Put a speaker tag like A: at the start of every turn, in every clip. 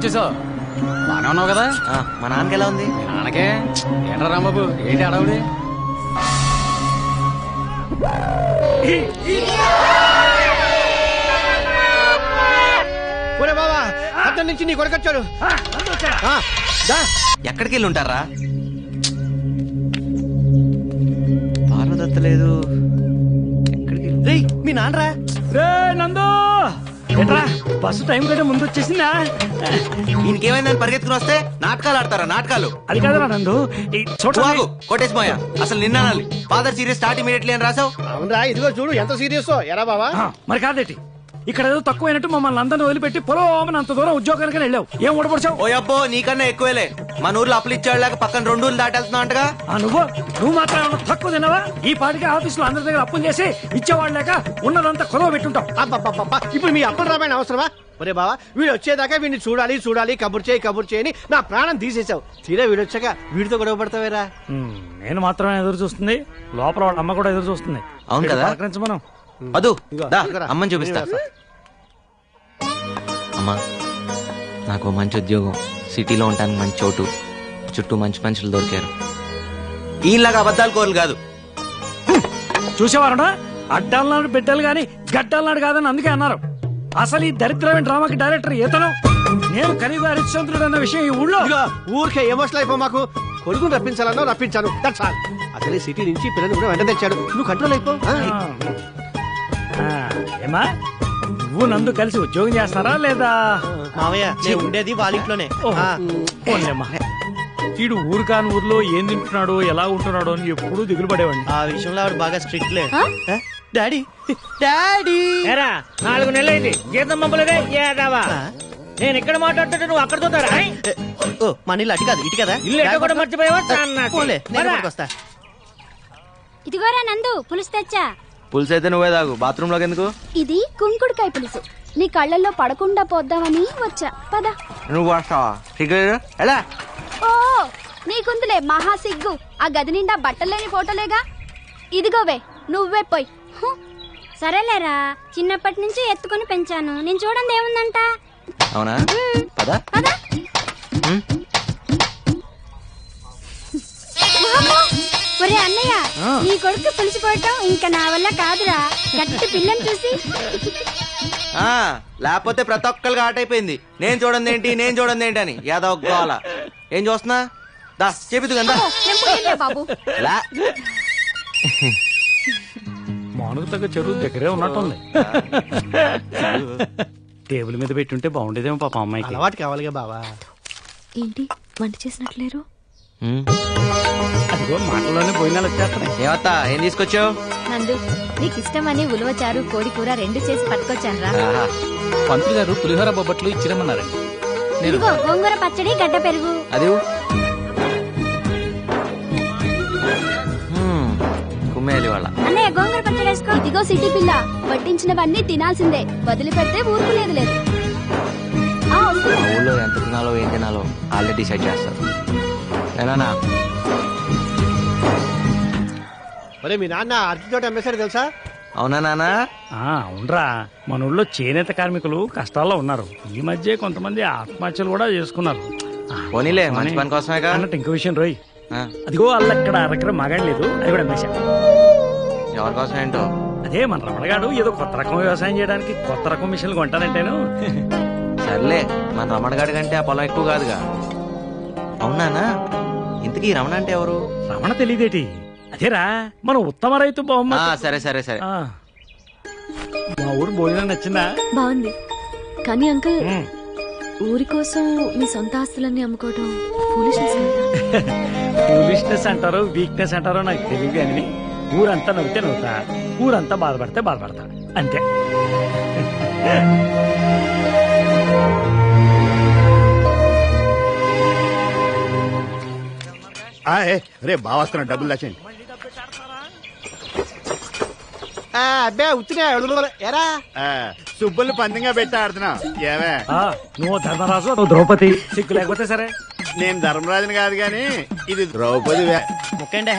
A: వచ్చేసావు? బానే ఉన్నావు కదా?
B: మా నాన్నకి ఎలా ఉంది?
A: నాన్నకే ఏంట్రా రాంబాబు, ఏంటి అడవుడి?
C: ఒరే బాబా, అతని నుంచి నీ కొడుకొచ్చాడు.
B: ఎక్కడికి వెళ్ళి ఉంటారా? పార్వదత్త లేదు.
C: రేయ్, మీ నాన్నరా?
D: రే నందు, ఎట్రా బస్సు టైం కంటే ముందు వచ్చేసిందా?
B: ఈయనకేమైందని పరిగెత్తుకుని వస్తే నాటకాలు ఆడతారా? నాటకాలు
D: అది కాదురా నందు, ఈ చోటు
B: కోటేష్ మోయ అసలు నిన్నాలి. ఫాదర్ సీరియస్ స్టార్ట్ ఇమీడియట్లీ అని రాసావు.
C: అవునరా, ఇదిగో చూడు ఎంత సీరియస్. ఎరా బాబా,
D: మరి కాదేటి, ఇక్కడ ఏదో తక్కువైనట్టు మమ్మల్ని అందరిని వదిలిపెట్టి పొలం అంత దూరం ఉద్యోగానికి వెళ్ళావు. ఏం ఓడపడిచావు?
B: ఓ అబ్బో, నీకన్నా ఎక్కువేలే. మన ఊర్లో అప్పులు ఇచ్చాడు పక్కన 2 ఊర్లు దాటేస్తున్నావు అంటగా.
D: నువ్వు మాత్రం ఏమన్నా తక్కువ తిన్నావా? ఈ పాటికి ఆఫీసులో అందరి దగ్గర అప్పులు చేసి ఇచ్చేవాళ్ళు లేక ఉన్నదంతా కొదవ పెట్టుంటావు.
C: ఇప్పుడు మీ అప్పులు రామాయణ అవసరమా? ఒరే బాబా, వీడు వచ్చేదాకా వీడిని చూడాలి చూడాలి, కబుర్ చేయని నా ప్రాణం తీసేసావు. తీరా వీడు వచ్చాక వీడితో గొడవ పడతావేరా?
D: నేను మాత్రమే ఎదురు చూస్తుంది, లోపల వాళ్ళ అమ్మ కూడా ఎదురు చూస్తుంది.
B: అవును కదా?
D: మనం
B: అదు అమ్మని చూపిస్తా. అమ్మా, నాకు మంచి ఉద్యోగం, సిటీలో ఉంటాను, మంచి చోటు, చుట్టూ మంచి మనుషులు దొరికారు. ఈలాగా అబద్ధాలు కోరలు కాదు.
D: చూసేవారడా, అడ్డాలన్నాడు బిడ్డలు గాని గడ్డలన్నాడు కాదని అందుకే అన్నారు. అసలు ఈ దరిద్రమైన డ్రామాకి డైరెక్టర్ ఇతను. నేను కనీగా హరిశ్చంద్రుడు అన్న విషయం ఈ ఊళ్ళో
C: ఊరికే ఎమోషనల్ అయిపో. మాకు కొడుకుని రప్పించాలన్నా రప్పించాను, దట్స్ ఆల్. అసలు సిటీ నుంచి పిల్లలు కూడా వెంట తెచ్చాడు, నువ్వు కంట్రోల్ అయిపో.
D: ఏమా, నువ్వు నందు కలిసి ఉద్యోగం చేస్తారా లేదా?
C: మావయ్య, నేను ఉండేది వాళ్ళ ఇంట్లోనే.
D: వీడు ఊరు కాని ఊర్లో ఏం తింటున్నాడో ఎలా ఉంటున్నాడో అని ఎప్పుడూ దిగులు పడేవాడిని.
C: ఆ విషయంలో ఆవిడ బాగా స్ట్రిక్ట్ లే. డాడీ డాడీ
D: 4 నెలలైంది జీతం పంపలేదే ఏదావా. నేను ఇక్కడ మాట్లాడుతుంటే నువ్వు అక్కడ చూతారా?
C: మన ఇల్లు అటు కాదు ఇటు కదా.
D: ఇల్లు ఎక్కడ కూడా మర్చిపోయావా?
C: వస్తా.
E: ఇదిగోరా నందు, పులుసు తెచ్చా.
B: పులుసు అయితే నువ్వే తాగు, బాత్రూమ్ లోకి ఎందుకు?
E: ఇది కుంకుడుకాయ పులుసు, నీ కళ్ళల్లో పడకుండా పోద్దామని వచ్చా. పద.
B: నువ్వు వస్తావా? సిగ్గు ఎలా?
E: ఓ, నీకుందులే మహా సిగ్గు. ఆ గది నిండా బట్టలేని ఫోటోలేగా. ఇదిగోవే, నువ్వే పోయి. సరేలేరా, చిన్నప్పటి నుంచి ఎత్తుకుని పెంచాను, నేను చూడండి ఏముందంట.
B: అవునా? పద
E: పద. ఒరే అన్నయ్య, నీ కొడుకు పులిసిపోవటం ఇంకా నా వల్ల కాదురా. గట్టి పిల్లని చూసి.
B: లేకపోతే ప్రతి ఒక్కరికి ఆట అయిపోయింది. నేను చూడండి ఏంటి అని యాదవ్ గోల. ఏం చూస్తున్నా? దా చెబుతు కదా
E: బాబు.
D: మానుకు తగ్గ చెరువు దగ్గరే ఉన్నట్టుంది. టేబుల్ మీద పెట్టుంటే బాగుండేదేమో పాప అమ్మాయికి.
C: అలవాటు కావాలిగా బావా.
E: ఏంటి వంట చేసినట్లేరు?
D: అదిగో మాటల్లోనే పోయినాలు వచ్చేస్తున్నాయి.
B: ఏమత్తా, ఏం తీసుకొచ్చావు?
E: నందు, నీకు ఇష్టమని ఉలవచారు కోడి కూర 2 చేసి పట్టుకొచ్చాను రా.
A: పంతులు గారు పులిహోర బొబ్బట్లు ఇచ్చిరమ్మన్నారండి.
E: ఇదిగో గోంగూర పచ్చడి, గడ్డ పెరుగు.
B: అది కుమ్మేయాలి వాళ్ళ.
E: అన్నయ్య, గోంగూర పచ్చడి వేసుకో. ఇదిగో సిటీ పిల్ల, వడ్డించినవన్నీ తినాల్సిందే, వదిలిపెడితే ఊరుకు లేదు.
B: ఊళ్ళో ఎంత తినాలో ఏం తినాలో ఆల్రెడీ డిసైడ్ చేస్తారు. ఏనా?
C: ఒరే, మీ నాన్న అరటితోట అమ్మేశాడు తెలుసా?
B: అవునా నాన్న?
D: అవునరా, మన ఊళ్ళో చేనేత కార్మికులు కష్టాల్లో ఉన్నారు. ఈ మధ్య కొంతమంది ఆత్మహత్యలు కూడా చేసుకున్నారు.
B: పోనీలే, మంచి పని కోసమే
D: అన్నట్టు ఇంకో విషయం రోయ్, అదిగో అక్కడ అరకర మగాడు లేదు, అది కూడా అమ్మేశా.
B: ఎవరి కోసం ఏంటో?
D: అదే మన రమణగాడు ఏదో కొత్త రకం వ్యవసాయం చేయడానికి కొత్త రకం మిషన్లు కొంటానంటేను.
B: సర్లే, మన రమణగాడి కంటే ఆ పొలం ఎక్కువ కాదుగా. అవునానా? ఇంతకీ రమణ అంటే ఎవరు?
D: రమణ తెలియదేటి? అదేరా మన ఉత్తమ రైతు బహుమతి.
B: సరే సరే సరే.
D: మా ఊరు భోజనం నచ్చిందా?
F: బాగుంది. కానీ అంకుల్, ఊరి కోసం మీ సొంత ఆస్తులన్నీ అమ్ముకోవడం
D: ఫూలిష్నెస్ అంటారో వీక్నెస్ అంటారో నాకు తెలియదు. కానీ ఊరంతా నవ్వుతే నవ్వుతా, ఊరంతా బాధపడితే బాధపడతా, అంతే.
G: రే బావస్తున్నా, డబ్బులు దాచండి.
C: అబ్బే ఉత్తినే ఎరా
G: సుబ్బుల్ని పందంగా పెట్టి ఆడుతున్నా. ఏవే,
D: నువ్వు ధర్మరాజు, నువ్వు ద్రౌపది. సిగ్గు లేకపోతే సరే.
G: నేను ధర్మరాజుని కాదు గాని ఇది ద్రౌపది.
C: ముక్కండి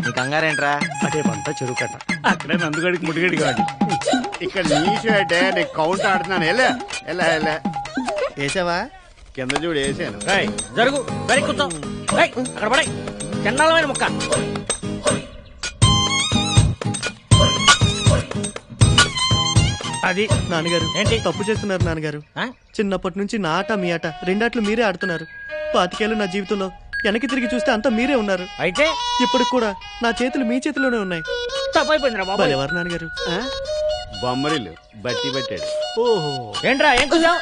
B: నీ కంగారేంట్రా?
D: అదే పంట చెరువు కట్ట, అక్కడే నందుగడికి ముడిగడి కాదు.
G: ఇక్కడ నీషు అంటే నేను కౌంట్ ఆడుతున్నాను. ఎలా ఎలా ఎలా
C: వేసావా?
G: కింద చూడు వేసాను.
H: జరుగు వెనక్కి కూర్చో. అక్కడ పడే చండాలమైన ముక్క.
C: అది నాన్నగారు
H: ఏంటి?
C: తప్పు చేస్తున్నారు నాన్నగారు. చిన్నప్పటి నుంచి నా ఆట మీ ఆట రెండాట్లు మీరే ఆడుతున్నారు. 25 ఏళ్ళు నా జీవితంలో వెనక్కి తిరిగి చూస్తే అంతా మీరే ఉన్నారు.
H: అయితే
C: ఇప్పుడు కూడా నా చేతులు మీ చేతిలోనే ఉన్నాయి.
H: తప్పైపోయిందిరా బాబు.
C: ఎవరు నాన్నగారు?
G: బొమ్మరిల్లు బట్టి పట్టాడు.
C: ఓహో,
H: ఏంట్రా ఏం చూసావు?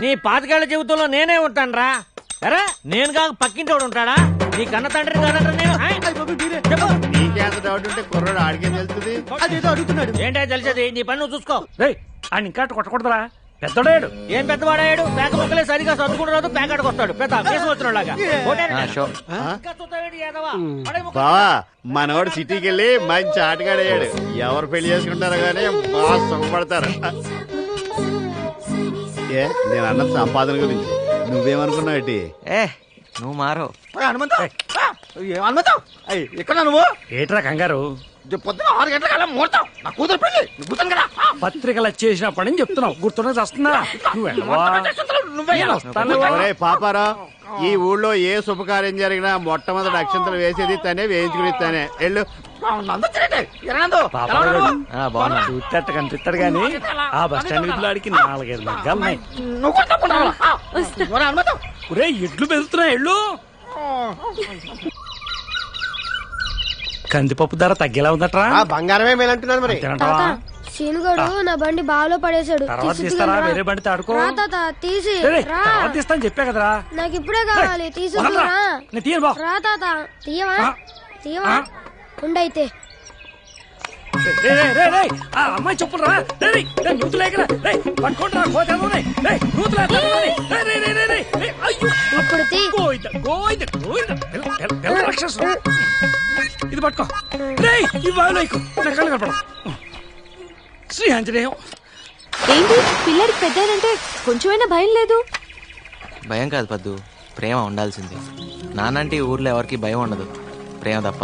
H: నీ 25 ఏళ్ల జీవితంలో నేనే ఉంటానురా. అరే నేను కాక పక్కింటి వాడు ఉంటాడా? నీ కన్న తండ్రి కాదంటారా నేను? చెప్పు.
G: నీకేంత డౌట్ ఉంటే కుర్రాడు ఆడికేం తెలుస్తుంది?
C: అదేదో అడుగుతున్నాడు.
H: ఏంటో తెలిసేది? నీ పని నువ్వు చూసుకో.
D: ఆయన ఇంకా కొట్టకూడదురా, పెద్దోడాడు.
H: ఏం పెద్దవాడాడు? పేక ముక్కలే సరిగా సర్దుకుంటూ రాదు, పేకాడికి వస్తాడు. పెద్ద కేసు వచ్చినలాగా.
G: బావా మనవాడు సిటీకి వెళ్ళి మంచి ఆటగాడయ్యాడు. ఎవరు పెళ్లి చేసుకుంటారో గానీ బాగా సుఖపడతారు. ఏ నేను అన్న సంపాదన గురించి నువ్వేమనుకున్నావు?
B: నువ్వు మారో.
H: ఎక్కడ నువ్వు?
D: ఏట్రా కంగారు?
H: పొద్దున 6 గంటల ముహూర్తం. నా కూతురు పెళ్లి. కూతురు కదా
D: పత్రికలు వచ్చేసినప్పటి నుంచి చెప్తున్నావు, గుర్తున్నా వస్తున్నా.
G: పాపారా, ఈ ఊళ్ళో ఏ శుభకార్యం జరిగినా మొట్టమొదటి అక్షంతలు వేసేది తనే, వేయించుకుని తనే. ఎళ్ళు.
D: చూసేట కనిపిస్తాడు గాని ఆ బస్ స్టాండ్ వీధిలోడికి 4-5 మగ్గాలున్నాయి. ఎడ్లు పెరుగుతున్నాయి. ఎళ్ళు. కందిపప్పు ధర తగ్గేలా ఉందట్రా?
C: బంగారమే మేలంటున్నారు మరి.
E: శీనుగాడు నా బండి బాలో పడేశాడు.
D: తర్వాత తీస్తారా? వేరే బండి తాడుకో.
E: తీసి
D: తర్వాత తీస్తాను చెప్పా కదరా.
E: నాకు ఇప్పుడే కావాలి. తీసుకురా రా తాత. తీయవా ఉండైతే.
D: అమ్మాయి చెప్పురా. ఇది పట్టుకో. ఈ బావిలో నా కళ్ళు కనపడం. శ్రీ ఆంజనేయం.
F: ఏంటి పిల్లడికి పెద్దనంటే కొంచెమైనా భయం లేదు?
B: భయం కాదు పద్దు, ప్రేమ ఉండాల్సింది. నానంటే ఈ ఊర్లో ఎవరికి భయం ఉండదు, ప్రేమ తప్ప.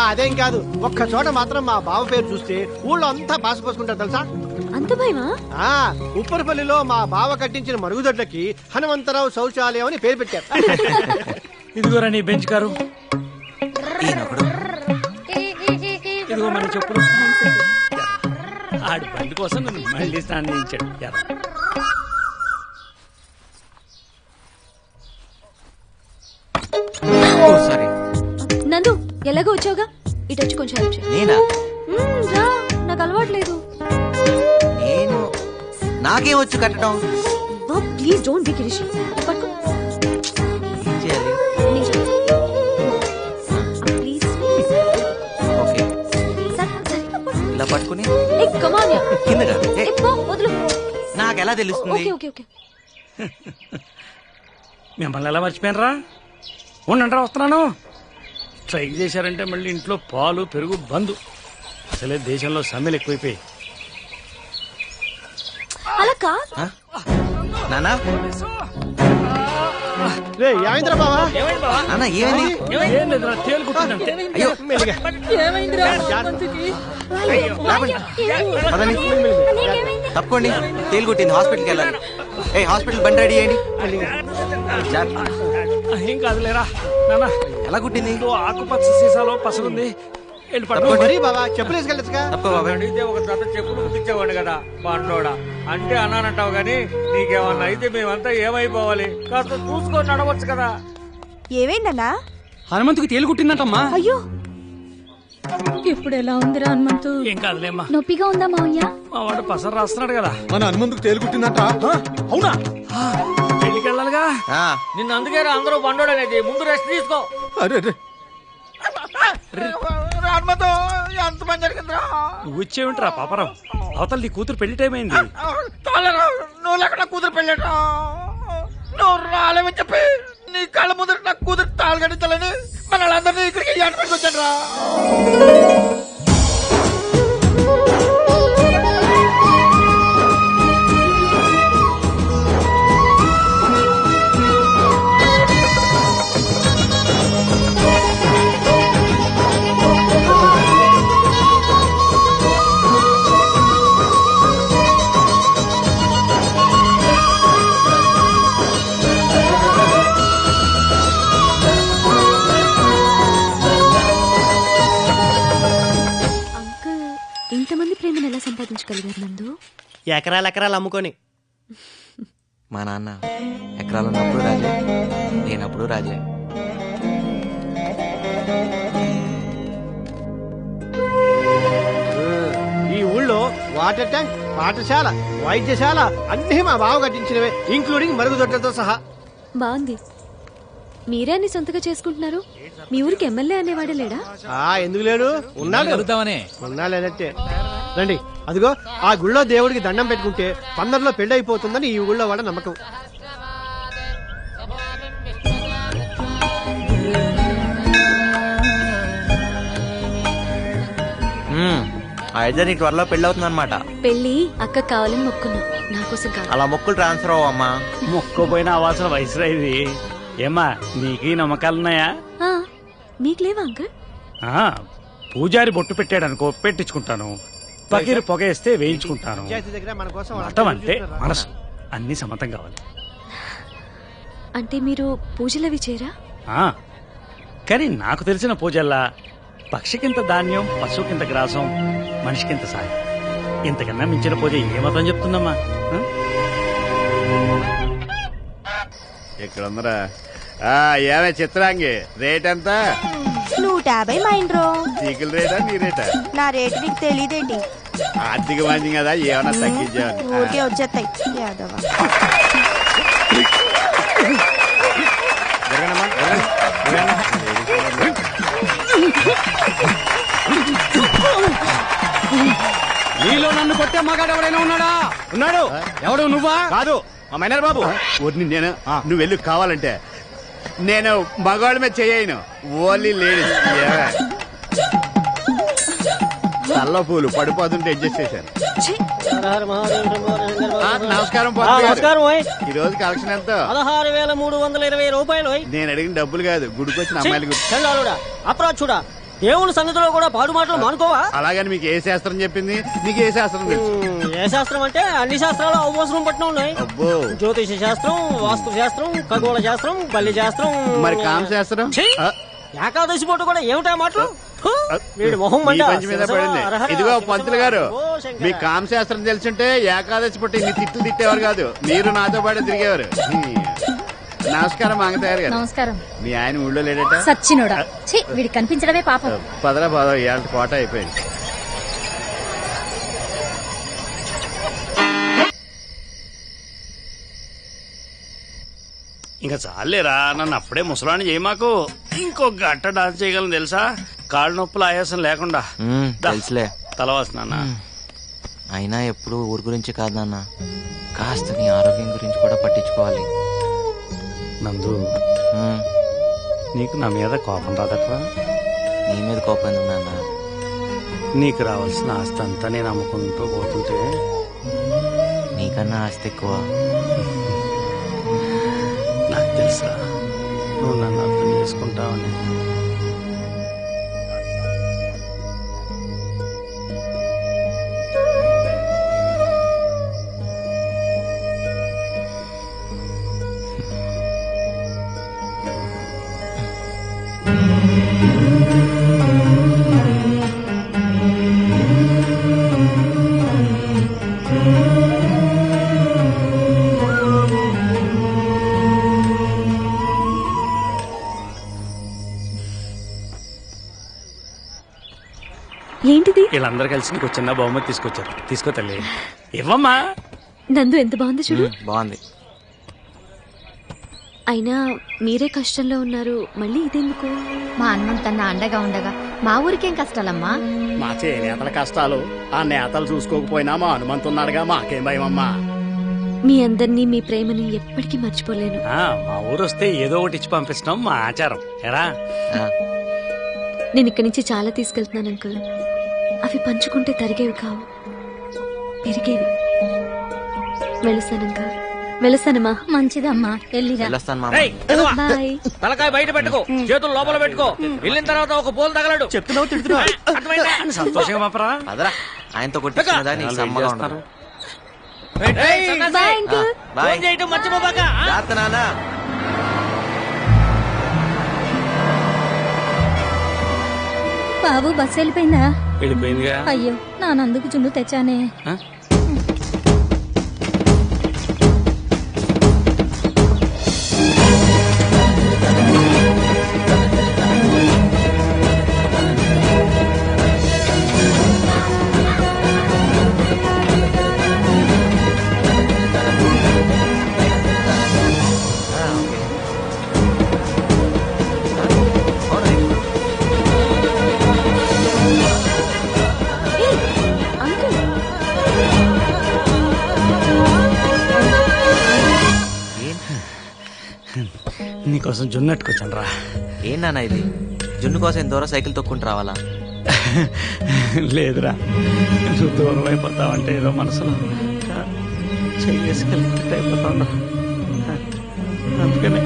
C: అదేం కాదు, ఒక్క చోట మాత్రం మా బావ పేరు చూస్తే ఊళ్ళో అంతా పాసుపోసుకుంటారు తెలుసా.
F: అంత భయమా?
C: ఉప్పరపల్లిలో మా బావ కట్టించిన మరుగుదొడ్లకి హనుమంతరావు శౌచాలయం అని పేరు పెట్టారు.
D: ఇదిగోరా నీ బెంచ్ కారు. ఇదిగో మన చెప్పులు. ఆడి బండి కోసం నన్ను మళ్ళీ స్నానం చేయించాడు.
B: సారీ
F: నందు, ఎలాగో వచ్చావుగా, ఇటు వచ్చి కొంచెం హెల్ప్ చేయి.
B: నేనా?
F: రా, నాకు అలవాట్లేదు.
B: నేను నాకేం వచ్చు కట్టడం.
F: ప్లీజ్ డోంట్ బి కిరిషి. పట్టుకో.
B: ఏం చేయాలి?
F: ప్లీజ్.
B: ఓకే, ఇలా పట్టుకుని కిందగా. నాకు ఎలా తెలుస్తుంది?
D: మిమ్మల్ని ఎలా మర్చిపోయినరా? ఉండండి, వస్తున్నాను. స్ట్రైక్ చేశారంటే మళ్ళీ ఇంట్లో పాలు పెరుగు బంద్. అసలే దేశంలో సమ్మెలు ఎక్కువైపోయి.
F: అలా కాదు
B: నానా.
D: ఏం లేదురా, తేలుకుంటుందంటే.
B: అయ్యో తప్పకోండి, తేలు కుట్టింది, హాస్పిటల్కి వెళ్ళాలి. హాస్పిటల్ బండి రెడీ చేయండి.
D: ఏం కాదులేరా నాన్న.
B: ఎలా కుట్టింది?
D: ఆకుపచ్చ సీసాలో పసలుంది.
H: అడిగితే ఒక జత చెప్పులు కుట్టించేవాడు కదా పండోడా. అంటే అన్నానంటావు గాని నీకేమన్నా అయితే మేమంతా ఏమైపోవాలి? కాస్త చూసుకొని నడవచ్చు కదా.
I: ఏమైందన్నా?
A: హనుమంతుకి తేలు కుట్టిందంటమ్మా.
F: అయ్యో, ఇప్పుడు ఎలా ఉందిరా హనుమంతు?
D: ఏం కాదులేమ్మా.
E: నొప్పిగా ఉందా మావయ్య?
D: మా వాడు పసరు రాస్తున్నాడు కదా.
J: మన హనుమంతుకు తేలు కుట్టిందంట.
D: అవునా? పెళ్లికి వెళ్ళాలిగా.
H: నిన్ను అందుకే అందరూ బండోడు అనేది. ముందు రెస్ట్ తీసుకో. ఎంత పని జరిగిందిరా?
D: నువ్వు వచ్చేవింటరా పాపరం? అవతల నీ కూతురు పెళ్లి టైం అయింది.
H: నువ్వు లేకుండా కూతురు పెళ్ళట. నువ్వు రాలేమని చెప్పి నీ కళ్ళ ముందర నా కూతురు తాళి కట్టించాలని మన వాళ్ళందరినీ ఇక్కడికి ఏర్పడికి వచ్చాడు రా.
F: సంపాదించగలిగారు నందు?
C: ఎకరాలు ఎకరాలు అమ్ముకొని.
B: మా నాన్న ఎకరాలు ఉన్నప్పుడు రాజే, లేనప్పుడు రాజే.
C: ఈ ఊళ్ళో వాటర్ ట్యాంక్, పాఠశాల, వైద్యశాల అన్ని మా బావ కట్టించినవే, ఇంక్లూడింగ్ మరుగుదొడ్లతో సహా.
F: బాగుంది. మీరే అన్ని సొంతగా చేసుకుంటున్నారు. మీ ఊరికి ఎమ్మెల్యే అనేవాడే లేడా?
C: ఎందుకు లేడు? ఉన్నాడు. ఉన్నా లేదంటే రండి. అదిగో ఆ గుళ్ళో దేవుడికి దండం పెట్టుకుంటే పందర్లో పెళ్లి అయిపోతుందని ఈ ఊళ్ళో వాడ నమ్మకం.
B: అయితే నీ త్వరలో పెళ్ళి అవుతుంది అనమాట.
F: పెళ్లి అక్క కావాలని మొక్కున్నా, నా కోసం కాదు.
B: అలా మొక్కులు ట్రాన్స్ఫర్ అవ్వమ్మా.
D: మొక్కపోయిన అవాసన వయసురా ఇది. ఏమ్మా నీకు నమ్మకాలున్నాయా?
F: ఆ, మీకు లేవా అంకుల్?
D: పూజారి బొట్టు పెట్టాడు అనుకో, పెట్టించుకుంటాను. పకీరు పొగ వేస్తే వేయించుకుంటాను. మతం అంటే మనసు, అన్ని సమతం కావాలి.
F: అంటే మీరు పూజలవి చేయరా?
D: కానీ నాకు తెలిసిన పూజల్లా పక్షికింత ధాన్యం, పశువుకింత గ్రాసం, మనిషికింత సాయం. ఇంతకన్నా మించిన పూజ ఏ మతం చెప్తుందమ్మా?
G: ఇక్కడ ఉందరా. ఏమే చిత్రాంగి, రేట్ ఎంత?
I: 150 మైండ్రో.
G: చీకుల రేటా నీ రేటా?
I: నా రేటు నీకు తెలియదేంటి?
G: ఆర్థిక మంచి కదా, ఏమన్నా తగ్గించాను.
I: ఊరికే వచ్చేస్తాయి యాదవ.
A: నీలో నన్ను కొట్టే మగాడు ఎవడైనా ఉన్నాడా?
C: ఉన్నాడు.
A: ఎవడు? నువ్వా?
C: కాదు, మా మైనర్ బాబు.
G: ఊరిని నేను నువ్వు వెళ్ళి కావాలంటే నేను మగవాళ్ళ మీద చేయను, ఓన్లీ లేడీస్. తల్ల పూలు పడిపోతుంటే అడ్జస్ట్ చేశాను. నమస్కారం. ఈ రోజు కలెక్షన్ ఎంత?
C: 16,320 రూపాయలు.
G: నేను అడిగిన డబ్బులు కాదు, గుడికి వచ్చిన అమ్మాయిల గురించి.
C: అప్రాచుడా, దేవుని సన్నిధిలో కూడా పాడు మాటలు మానుకోవా?
G: అలాగని మీకు ఏ శాస్త్రం చెప్పింది? మీకు ఏ శాస్త్రం తెలుసు?
C: ఏ శాస్త్రం అంటే అన్ని శాస్త్రాలు అవసరం పట్టిన ఉన్నాయి.
G: అబ్బో,
C: జ్యోతిష శాస్త్రం, వాస్తు శాస్త్రం, ఖగోళ శాస్త్రం, బల్లి శాస్త్రం.
G: మరి కామ శాస్త్రం?
C: ఏకాదశి పూట కూడా ఏమిటా మాటలు? వీడి మొహం
G: మీ పంచి మీద పడింది. ఇదిగో పంతులు గారు, మీ కామ శాస్త్రం తెలుసుంటే ఏకాదశి పుట్టి ఇన్ని తిట్లు తిట్టేవారు కాదు, మీరు నాతో పాటు తిరిగేవారు. నమస్కారం మంగతయ్యారు గారు.
E: నమస్కారం.
G: మీ ఆయన ఊళ్ళో లేడట?
E: సచ్చినోడా, వీడి కనిపించడమే పాపం.
G: పదరా ఇవాళ కోట అయిపోయింది.
D: ఇంకా చాలేరా, నన్ను అప్పుడే ముసలాన్ని చేయి. మాకు ఇంకో గట్ట డాన్స్ చేయగలను తెలుసా, కాళ్ళు నొప్పులు ఆయాసం లేకుండా.
B: తెలుసులే.
D: తలవాసు నాన్న.
B: అయినా ఎప్పుడు ఊరి గురించి కాదు నాన్న, కాస్త నీ ఆరోగ్యం గురించి కూడా పట్టించుకోవాలి.
D: నందు, నీకు నా మీద కోపం రాదట్రా?
B: నీ మీద కోపం ఎందుకు నాన్న?
D: నీకు రావాల్సిన ఆస్తి అంతా నేను అమ్ముకుంటూ పోతుంటే
B: నీకన్నా ఆస్తి ఎక్కువ.
D: నాకు తెలుసా నువ్వు నన్ను అర్థం చేసుకుంటావని.
F: ఏంటిది?
D: వీళ్ళందరూ కలిసి నీకు చిన్న బహుమతి తీసుకొచ్చారు. తీసుకో తల్లి. ఇవ్వమ్మా.
F: నందు ఎంత బాగుంది చూడు.
B: బాగుంది.
F: అయినా మీరే కష్టంలో ఉన్నారు, మళ్ళీ ఇదెందుకు?
E: మా అన్నం తన అండగా ఉండగా మా ఊరికేం కష్టాలమ్మా?
H: మా చేనేతల కష్టాలు ఆ నేతలు చూసుకోకపోయినా మా హనుమంతున్నాడుగా, మాకేం భయమమ్మా.
F: మీ అందరినీ, మీ ప్రేమని ఎప్పటికీ మర్చిపోలేను.
D: మా ఊరు వస్తే ఏదో ఒకటి ఇచ్చి పంపిస్తున్నాం, మా ఆచారం. ఎరా,
F: నేను ఇక్కడి నుంచి చాలా తీసుకెళ్తున్నాను అంకుల్. అవి పంచుకుంటే తరిగేవి కావు, పెరిగేవి. వెళుస్తాను అంకుల్. వెళుస్తానమ్మా.
E: మంచిదమ్మా, వెళ్ళిరా.
F: బాయ్.
C: తలకాయ బయట పెట్టుకో, చేతులు లోపల పెట్టుకో. వెళ్ళిన తర్వాత ఒక పోలు తగలడు.
D: చెప్తున్నావు, తిడుతున్నావు. సంతోషంగా పంపరా.
B: అదరా, ఆయనతో కొట్టించుకున్నదా నీకు సమ్మగా ఉండదు.
F: Bye uncle.
B: బాయ్.
C: చేయటం మర్చిపోబాక.
B: జాగ్రత్త నాన్న.
E: బాబు బస్సు వెళ్ళిపోయిందా?
D: వెళ్ళిపోయిందిగా.
E: అయ్యో నానందుకు చుండు తెచ్చానే.
D: ఆ?
F: అంకుల్
D: నీకోసం జున్నట్టుకొచ్చాను రా.
B: ఏం నాన్న ఇది? జున్ను కోసం ఎంత దూరం సైకిల్ తొక్కుంటూ రావాలా?
D: లేదురా, నువ్వు దూరం అయిపోతావంటే ఏదో మనసులో చేసుకెళ్ళి అయిపోతాను. అందుకనే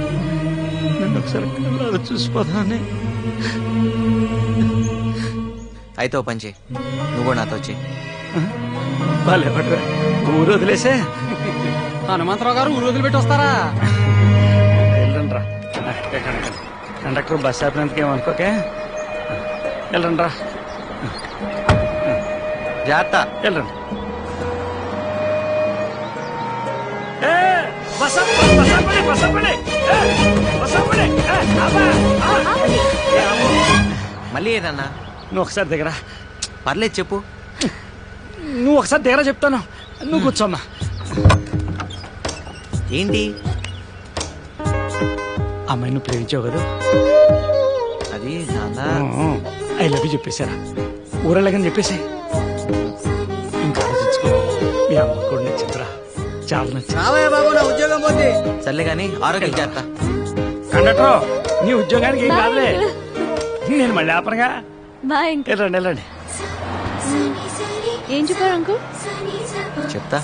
D: నన్ను ఒకసారి కళ్ళలో చూసిపోతామని.
B: అయితే ఓ పని చేయి, నువ్వు కూడా నాతో వచ్చి.
D: బాలేపడరా, ఊరు వదిలేసే.
A: హనుమంతరావు గారు ఊరు వదిలిపెట్టి వస్తారా?
D: వెళ్ళండి రా. కండక్టర్ బస్ ఆపినందుకు ఏమనుకోకే. వెళ్ళండి రా,
B: జాగ్రత్త.
D: వెళ్ళండి.
B: మళ్ళీ ఏదన్నా?
D: నువ్వు ఒకసారి దిగరా.
B: పర్లేదు చెప్పు.
D: నువ్వు ఒకసారి దిగరా చెప్తాను. నువ్వు కూర్చోమ్మా.
B: ఏంటి?
D: అమ్మాయి నువ్వు ప్రేమించావు కదా,
B: అది నాన్న.
D: ఐ లవ్ యూ చెప్పేశారా? ఊరెళ్ళగని చెప్పేసి ఇంకా ఆలోచించుకో. మీ అమ్మ కూడా నచ్చిందిరా, చాలా నచ్చింది.
C: రావయ్య బాబు, నా ఉద్యోగం పోతే.
B: సర్లే కానీ ఆరోగ్యం జాగ్రత్త.
D: కండక్టర్, నీ ఉద్యోగానికి ఏం కాదులే, నేను మళ్ళీ ఆపనగా.
F: Bye uncle.
D: వెళ్ళండి వెళ్ళండి.
F: ఏం చెప్పారు అంకుల్?
B: చెప్తా.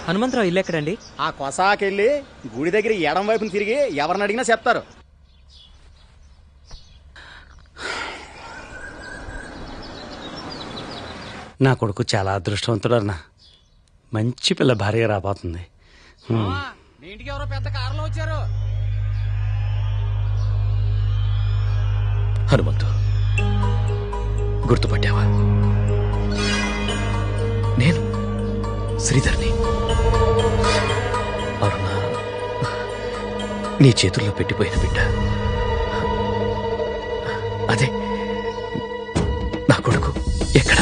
A: హనుమంతరావు ఇల్లు ఎక్కడండి?
H: ఆ కొసాకెళ్ళి గుడి దగ్గర ఎడం వైపున తిరిగి ఎవరిని అడిగినా చెప్తారు.
D: నా కొడుకు చాలా అదృష్టవంతుడు అన్న. మంచి పిల్ల భార్య రాబోతుంది.
A: నీ ఇంటికి ఎవరో పెద్ద కారులో వచ్చారు.
J: హనుమంతు, గుర్తుపట్టావా? నేను శ్రీధర్ని. అరుణ నీ చేతుల్లో పెట్టిపోయిన బిడ్డ. అదే నా కొడుకు. ఎక్కడ?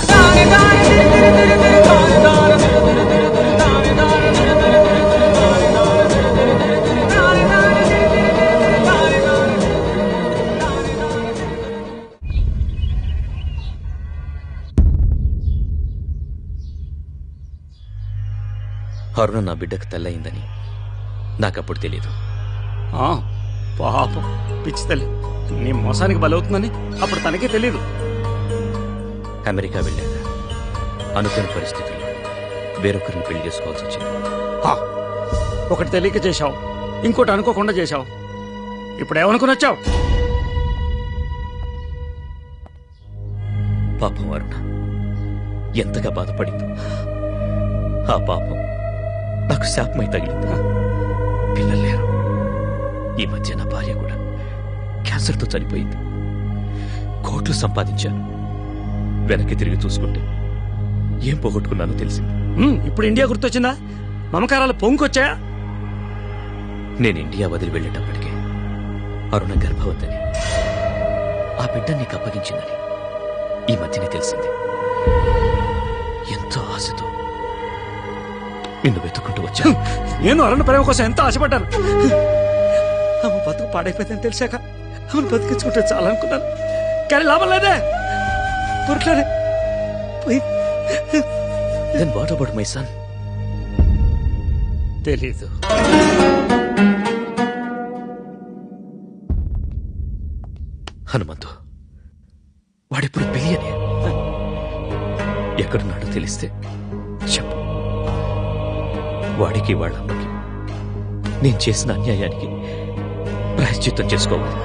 J: అరుణ నా బిడ్డకు తల్లయిందని నాకప్పుడు తెలియదు.
D: పాపం పిచ్చి తల్లి, నీ మోసానికి బలవుతుందని అప్పుడు తనకే తెలియదు.
J: అమెరికా వెళ్ళాక అనుకోని పరిస్థితుల్లో వేరొకరిని పెళ్లి చేసుకోవాల్సి వచ్చింది.
D: ఒకటి తెలియక చేశావు, ఇంకోటి అనుకోకుండా చేశావు. ఇప్పుడు ఏమనుకుని వచ్చావు?
J: పాపం అరుణ ఎంతగా బాధపడిందో. ఆ పాపం నాకు శాపమై తగిలింది. పిల్లలు లేరు. ఈ మధ్య నా భార్య కూడా క్యాన్సర్తో చనిపోయింది. కోట్లు సంపాదించాను. వెనక్కి తిరిగి చూసుకుంటే ఏం పోగొట్టుకున్నానో తెలిసింది.
D: ఇప్పుడు ఇండియా గుర్తొచ్చిందా? మమకారాలు పొంగుకొచ్చాయా?
J: నేను ఇండియా వదిలి వెళ్ళేటప్పటికే అరుణ గర్భవతిని, ఆ బిడ్డ నీకు అప్పగించిందని ఈ మధ్యనే తెలిసింది. ఎంతో ఆశతో నిన్ను వెతుక్కుంటూ వచ్చాను.
D: నేను అరుణ ప్రేమ కోసం ఎంతో ఆశపడ్డాను. ఆమె బతుకు పాడైపోయిందని తెలిసాక ఆమెను బతికించుకుంటే చాలనుకున్నాను. కానీ లాభం లేదే. పొరట్లోనే
J: Then what about my son?
D: తెలీదు.
J: హనుమంతు, వాడిప్పుడు బిలియనే. ఎక్కడున్నాడో తెలిస్తే చెప్పు. వాడికి వాళ్ళమ్మకి నేను చేసిన అన్యాయానికి ప్రాయశ్చిత్తం చేసుకోవాలి.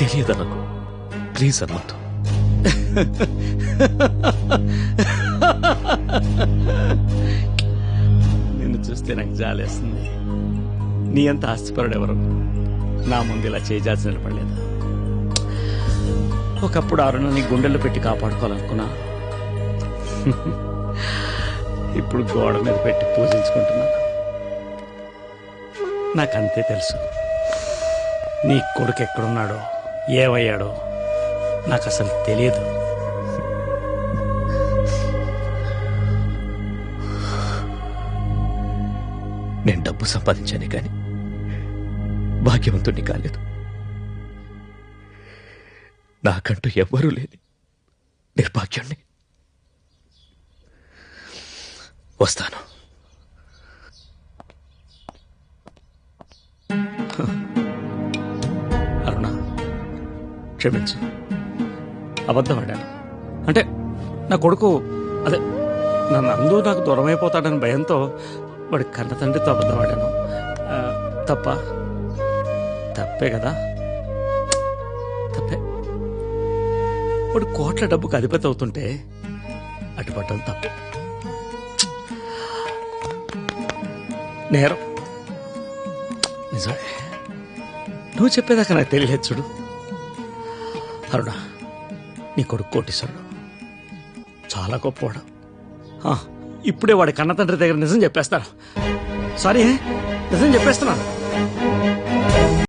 J: తెలియదా నాకు? ప్లీజ్ హనుమంతు.
D: నిన్ను చూస్తే నాకు జాలేస్తుంది. నీ అంత ఆస్తిపరుడు ఎవరు నా ముందు ఇలా చేజాల్సి నిలబడలేదు. ఒకప్పుడు అరుణని గుండెల్లో పెట్టి కాపాడుకోవాలనుకున్నా. ఇప్పుడు గోడ మీద పెట్టి పూజించుకుంటున్నాను. నాకంతే తెలుసు నీ కొడుకు ఎక్కడున్నాడో ఏమయ్యాడో నాకు అసలు తెలియదు.
J: నేను డబ్బు సంపాదించానే కానీ భాగ్యవంతుణ్ణి కాలేదు. నాకంటూ ఎవ్వరూ లేని నిర్భాగ్యాన్ని. వస్తాను.
D: అరుణ, క్షమించు, అబద్ధం ఆడాను. అంటే నా కొడుకు అదే నన్ను అందు నాకు దూరం అయిపోతాడని భయంతో వాడి కన్న తండ్రితో అబద్ధం ఆడాను. తప్పే కదా? తప్పే. వాడు కోట్ల డబ్బుకు అధిపతి అవుతుంటే అడ్డుపట్టడం తప్పు, నేరం. నిజమే, నువ్వు చెప్పేదాకా నాకు తెలియలేదు. చూడు అరుణ, నీ కొడుకు కోటీశ్వరుడు, చాలా గొప్పవాడు. ఇప్పుడే వాడి కన్న తండ్రి దగ్గర నిజం చెప్పేస్తాను. సారీ, నిజం చెప్పేస్తున్నాను.